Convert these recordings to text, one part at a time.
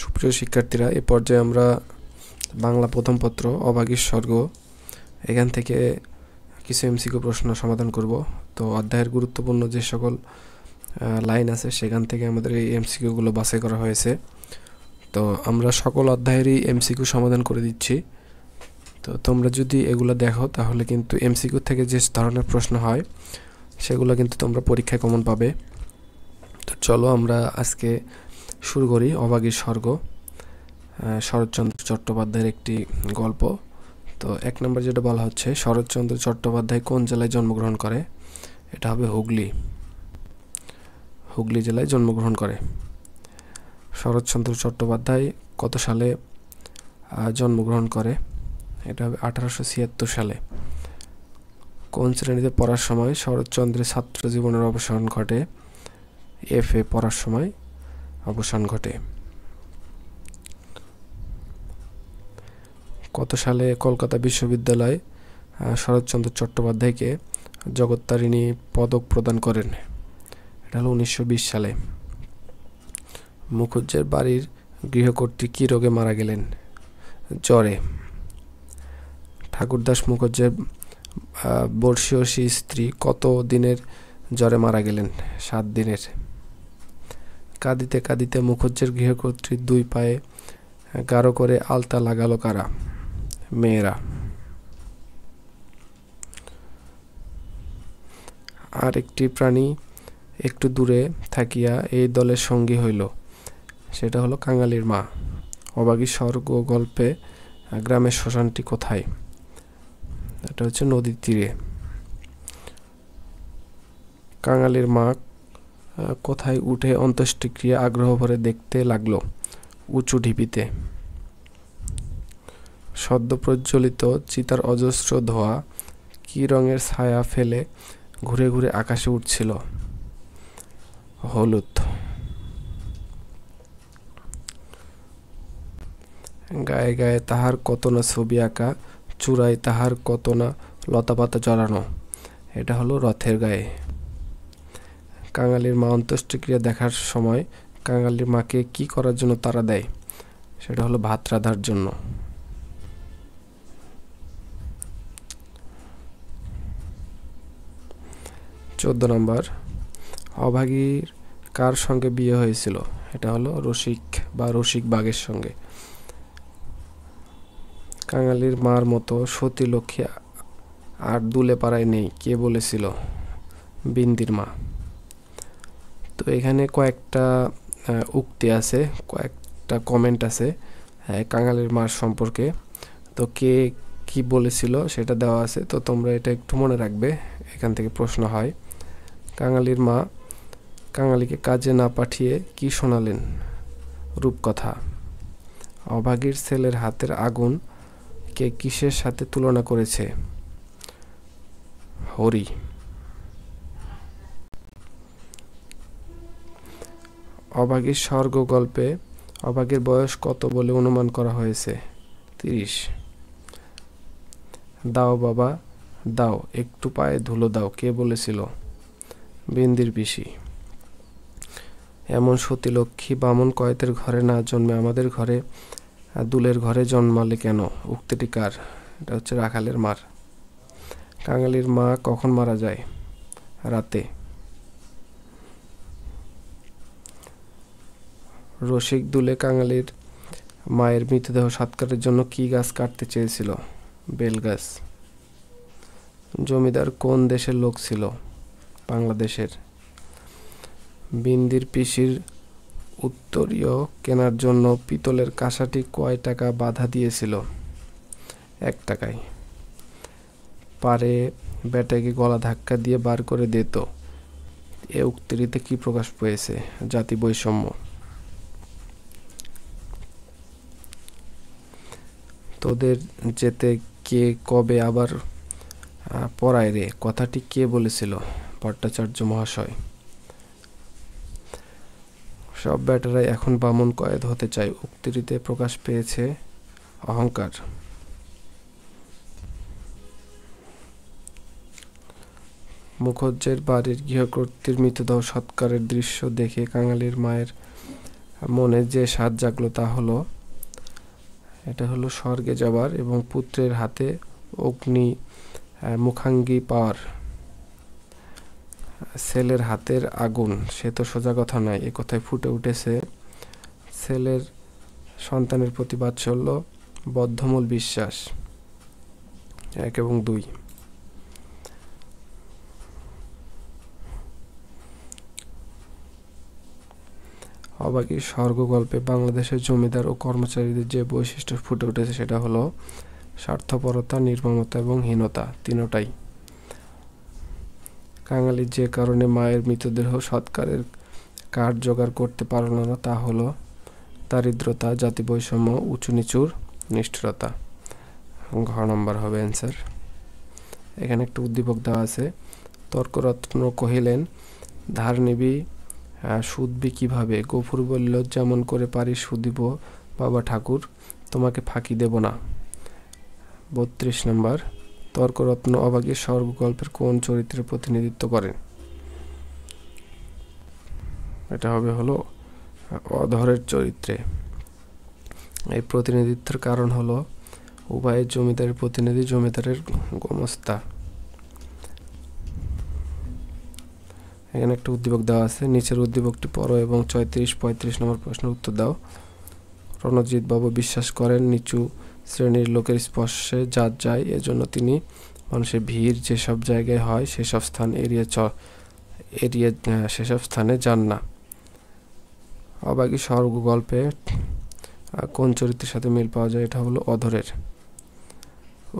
সুপ্রিয় শিক্ষার্থীরা, এ পর্যায়ে আমরা বাংলা প্রথম পত্র অভাগীর স্বর্গ এখান থেকে কিছু এমসিকিউ প্রশ্ন সমাধান করব। তো অধ্যায়ের গুরুত্বপূর্ণ যে সকল লাইন আছে সেখান থেকে আমাদের এই এমসিকিউগুলো বাছাই করা হয়েছে। তো আমরা সকল অধ্যায়েরই এমসিকিউ সমাধান করে দিচ্ছি। তো তোমরা যদি এগুলো দেখো তাহলে কিন্তু এমসিকিউ থেকে যে ধরনের প্রশ্ন হয় সেগুলো কিন্তু তোমরা পরীক্ষায় কমন পাবে। তো চলো আমরা আজকে শুরু করি। অভাগীর স্বর্গ শরৎচন্দ্র চট্টোপাধ্যায়ের একটি গল্প। তো 1 নম্বর যেটা বলা হচ্ছে, শরৎচন্দ্র চট্টোপাধ্যায় কোন জেলায় জন্মগ্রহণ করে? এটা হবে হুগলি জেলায় জন্মগ্রহণ করে। শরৎচন্দ্র চট্টোপাধ্যায় কত সালে জন্মগ্রহণ করে? এটা হবে 1876 সালে। কোন শ্রেণীতে পড়ার সময় শরৎচন্দ্রের ছাত্র জীবনের অবসান ঘটে? FA পড়ার সময় অবসান ঘটে। কত সালে কলকাতা বিশ্ববিদ্যালয় শরৎচন্দ্র চট্টোপাধ্যায়কে জগত্তারিণী পদক প্রদান করেন? এটা হলো 1920 সালে। মুখুজ্জের বাড়ির গৃহকর্ত্রী কী রোগে মারা গেলেন? জ্বরে। ঠাকুরদাস মুখুজ্জের বর্ষীয়সী স্ত্রী কত দিনের জ্বরে মারা গেলেন? 7 দিনের। কাঁদিতে কাঁদিতে মুখুজ্জের গৃহকর্ত্রীর 2 পায়ে গাঢ় করে আলতা লাগালো কারা? মেয়েরা। আর একটি প্রাণী একটু দূরে থাকিয়া এই দলের সঙ্গী হইল, সেটা হলো কাঙালির মা। অভাগীর স্বর্গ গল্পে গ্রামের শ্মশানটি কোথায়? এটা হচ্ছে নদীর তীরে। কাঙালির মা কোথায় উঠে অন্ত্যেষ্টিক্রিয়া আগ্রহ ভরে দেখতে লাগলো? উঁচু ঢিপিতে। সদ্য প্রজ্বলিত চিতার অজস্র ধোঁয়া কি রঙের ছায়া ফেলে ঘুরে ঘুরে আকাশে উঠছিল? হলুদ। গায়ে গায়ে তাহার কত না ছবি আঁকা, চূড়ায় তাহার কত না লতাপাতা জড়ানো, এটা হলো রথের গায়ে। কাঙালির মা অন্ত্যেষ্টিক্রিয়া দেখার সময় কাঙালির মাকে কি করার জন্য তাড়া দেয়? সেটা হলো ভাত রাঁধার জন্য। চোদ্দ নম্বর, অভাগীর কার সঙ্গে বিয়ে হয়েছিল? এটা হলো রসিক বা রসিক বাঘের সঙ্গে। কাঙালির মার মতো সতী লক্ষ্মী আর দুলে পাড়ায় নেই, কে বলেছিল? বিন্দির মা। তো এখানে কয়েকটা উক্তি আছে, কয়েকটা কমেন্ট আছে কাঙালির মার সম্পর্কে। তো কে কি বলেছিল সেটা দেওয়া আছে, তো তোমরা এটা একটু মনে রাখবে, এখান থেকে প্রশ্ন হয়। কাঙালির মা কাঙালিকে কাজে না পাঠিয়ে কি শোনালেন? রূপকথা। অভাগীর ছেলের হাতের আগুন কে কিসের সাথে তুলনা করেছে? হরি। অভাগীর স্বর্গ গল্পে অভাগীর বয়স কত বলে অনুমান করা হয়েছে? 30। দাও বাবা দাও, একটু পায়ে ধুলো দাও, কে বলেছিল? বিন্দির পিসি। এমন সতী লক্ষ্মী বামন কয়েতের ঘরে না জন্মে আমাদের ঘরে দুলের ঘরে জন্মালে কেন? উক্তিটি কার? এটা হচ্ছে রাখালের মার। কাঙালির মা কখন মারা যায়? রাতে। রসিক দুলে কাঙালির মায়ের মৃতদেহ সৎকারের জন্য কি গাছ কাটতে চেয়েছিল? বেল গাছ। জমিদার কোন দেশের লোক ছিল? বাংলাদেশের। বিন্দির পিসির উত্তরীয় কেনার জন্য পিতলের কাঁসাটি কয় টাকা বাধা দিয়েছিল? 1 টাকায়। পারে বেটাকে গলা ধাক্কা দিয়ে বার করে দিত, এ উক্তিটিতে কি প্রকাশ পেয়েছে? জাতি বৈষম্য। তোদের যেতে কে কবে আবার পড়ায় রে, কথাটি কে বলেছিল? ভট্টাচার্য মহাশয়। সব বেটারাই এখন বামন কয়েদ হতে চায়, উক্তিটিতে প্রকাশ পেয়েছে অহংকার। মুখুজ্জের বাড়ির গৃহকর্ত্রীর মৃতদেহ সৎকারের দৃশ্য দেখে কাঙালির মায়ের মনে যে স্বাদ জাগলো তা হলো, এটা হলো স্বর্গে যাবার এবং পুত্রের হাতে অগ্নি মুখাঙ্গি পাওয়ার। ছেলের হাতের আগুন, সে তো সোজা কথা নয়, এ কথায় ফুটে উঠেছে ছেলের সন্তানের প্রতি বাৎসল্য, বদ্ধমূল বিশ্বাস। 1 এবং 2। অবাগী স্বর্গ গল্পে বাংলাদেশের জমিদার ও কর্মচারীদের যে বৈশিষ্ট্য ফুটে উঠেছে সেটা হলো স্বার্থপরতা, নির্মমতা এবং হীনতা, তিনটাই। কাঙালি যে কারণে মায়ের মৃতদেহ সৎকারের কাঠ জোগাড় করতে পারল না তা হলো দারিদ্রতা, জাতি বৈষম্য, উঁচু নিচুর নিষ্ঠুরতা। ঘ নম্বর হবে অ্যান্সার। এখানে একটা উদ্দীপক দেওয়া আছে। তর্করত্ন কহিলেন, ধার নিবি সুদবি কিভাবে? গফুর বলল, যেমন করে পারি সুদিব বাবা ঠাকুর, তোমাকে ফাঁকি দেব না। 32 নম্বর। তর্করত্ন অবাগী স্বর্গ গল্পের কোন চরিত্রের প্রতিনিধিত্ব করেন? এটা হলো অধরের চরিত্রে। এই প্রতিনিধিত্বের কারণ হলো উভয়ের জমিদারের প্রতিনিধি, জমিদারের গোমস্তা। এখানে একটা উদ্দীপক দেওয়া আছে, নিচের উদ্দীপকটি পড়ো এবং 34-35 নম্বর প্রশ্নের উত্তর দাও। রণজিৎ বাবু বিশ্বাস করেন নিচু শ্রেণীর লোকের স্পর্শে জাত যায়, এজন্য তিনি মানুষের ভিড় যেসব জায়গায় হয় সেসব স্থান এড়িয়ে সেসব স্থানে যান না। অবাগী স্বর্গ গল্পে কোন চরিত্রের সাথে মিল পাওয়া যায়? এটা হলো অধরের।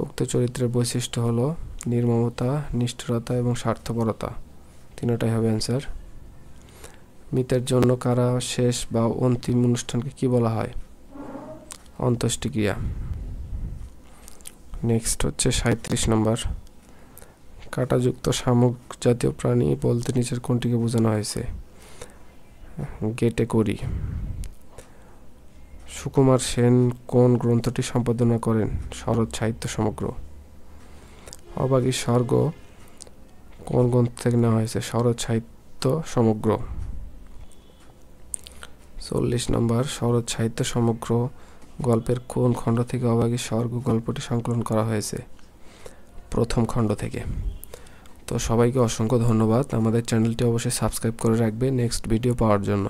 উক্ত চরিত্রের বৈশিষ্ট্য হলো নির্মমতা, নিষ্ঠুরতা এবং স্বার্থপরতা, তিনটাই হবে অ্যান্সার। মৃতের জন্য কারা শেষ বা অন্তিম অনুষ্ঠানকে কি বলা হয়? অন্ত্যেষ্টিক্রিয়া। নেক্সট হচ্ছে 37 নম্বর। কাঁটাযুক্ত শামুক জাতীয় প্রাণী বলতে নিচের কোনটিকে বোঝানো হয়েছে? গেটেকুড়ি। সুকুমার সেন কোন গ্রন্থটি সম্পাদনা করেন? শরৎ সাহিত্য সমগ্র। অবাগী স্বর্গ কোন গ্রন্থ থেকে নেওয়া হয়েছে? শরৎ সাহিত্য সমগ্র। 40 নম্বর। শরৎ সাহিত্য সমগ্র গল্পের কোন খণ্ড থেকে অবাগী স্বর্গ গল্পটি সংকলন করা হয়েছে? প্রথম খণ্ড থেকে। তো সবাইকে অসংখ্য ধন্যবাদ। আমাদের চ্যানেলটি অবশ্যই সাবস্ক্রাইব করে রাখবে নেক্সট ভিডিও পাওয়ার জন্য।